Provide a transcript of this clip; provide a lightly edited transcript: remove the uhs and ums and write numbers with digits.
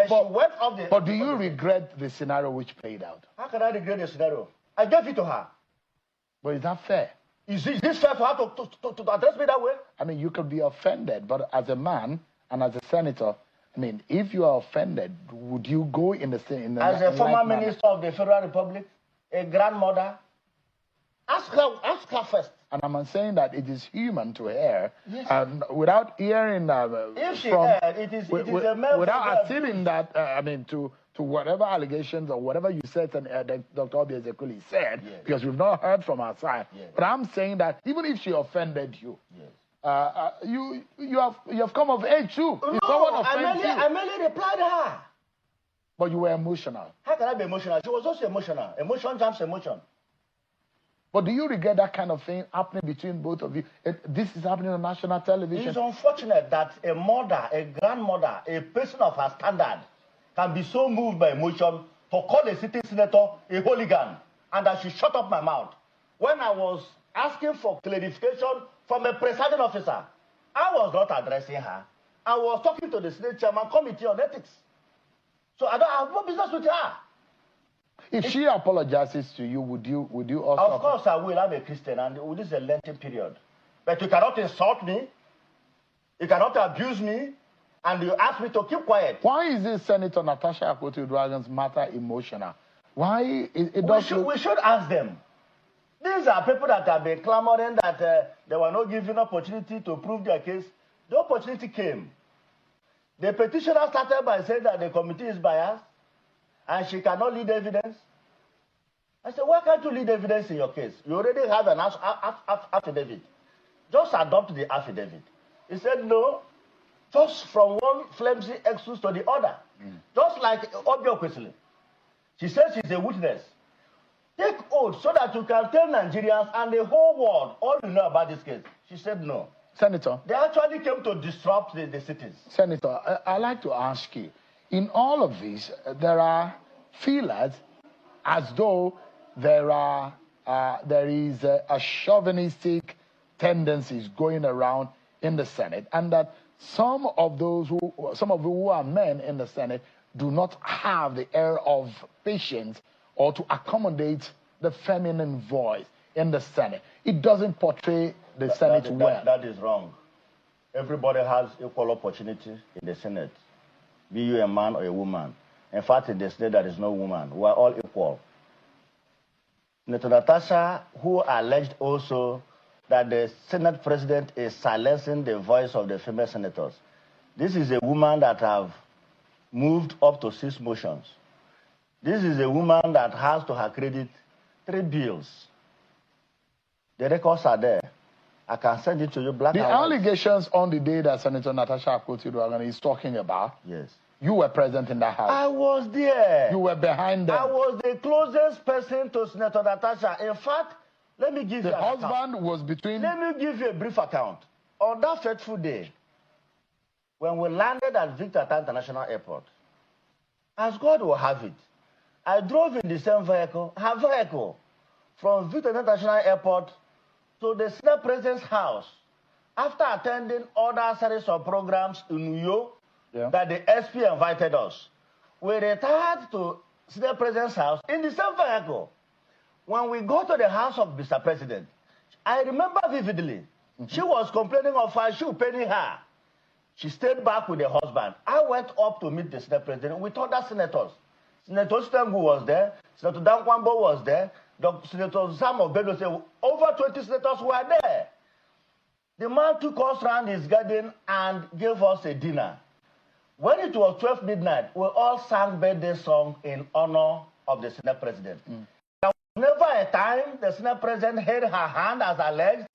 she went off the... But do you regret the scenario which played out? How can I regret the scenario? I gave it to her. But is that fair? Is this fair for her to address me that way? I mean, you could be offended, but as a man and as a senator, I mean, if you are offended, would you go in the same... As a former minister of the Federal Republic, a grandmother, ask her first. And I'm saying that it is human to hear, yes. And without hearing if she heard, it is a male without acceding that, I mean, to whatever allegations or whatever you said, and Dr. Ezenkwesili said, yes. Because we've not heard from her side. Yes. But I'm saying that even if she offended you, yes. You have come of age too. No, I merely replied her. But you were emotional. How can I be emotional? She was also emotional. Emotion jumps emotion. But do you regret that kind of thing happening between both of you? This is happening on national television. It's unfortunate that a mother, a grandmother, a person of her standard can be so moved by emotion to call a sitting senator a hooligan, and that she shut up my mouth. When I was asking for clarification from a presiding officer, I was not addressing her. I was talking to the Senate Chairman Committee on Ethics. So I have no business with her. If she apologizes to you, would you also? Of course I will. I'm a Christian, and this is a Lenten period. But you cannot insult me. You cannot abuse me. And you ask me to keep quiet. Why is this Senator Natasha Akpoti-Uduaghan's matter emotional? Why? We should ask them. These are people that have been clamoring that they were not given opportunity to prove their case. The opportunity came. The petitioner started by saying that the committee is biased and she cannot lead evidence. I said, why can't you lead evidence in your case? You already have an affidavit. Just adopt the affidavit. He said, no, just from one flimsy excuse to the other. Just like Nwaebonyi. She says she's a witness. Take oath so that you can tell Nigerians and the whole world all you know about this case. She said no. Senator. They actually came to disrupt the cities. Senator, I'd like to ask you, in all of this, there are feelers as though there is a chauvinistic tendencies going around in the Senate, and that some of you who are men in the Senate do not have the air of patience or to accommodate the feminine voice in the Senate. It doesn't portray the Senate well. That is wrong. Everybody has equal opportunity in the Senate, be you a man or a woman. In fact, in the Senate, there is no woman. We are all equal. Senator Natasha, who alleged also that the Senate president is silencing the voice of the female senators. This is a woman that have moved up to 6 motions. This is a woman that has to her credit 3 bills. The records are there. I can send it to you black and white. The allegations on the day that Senator Natasha Akpoti-Uduaghan is talking about, yes. You were present in that house. I was there. You were behind them. I was the closest person to Senator Natasha. In fact, let me give you an account. The husband was between... Let me give you a brief account. On that fateful day, when we landed at Victor International Airport, as God will have it, I drove in the same vehicle, her vehicle, from Victor International Airport to the Senate President's house after attending other series of programs in New York that the SP invited us. We retired to Senate President's house in the same vehicle. When we go to the house of Mr. President, I remember vividly, she was complaining of her shoe paining her. She stayed back with the husband. I went up to meet the Senate President with other senators. Senator Stengu was there, Senator Dankwambo was there, Senator Sam of Bello said over 20 senators were there. The man took us around his garden and gave us a dinner. When it was 12 midnight, we all sang birthday song in honor of the Senate President. There was never a time the Senate President held her hand as alleged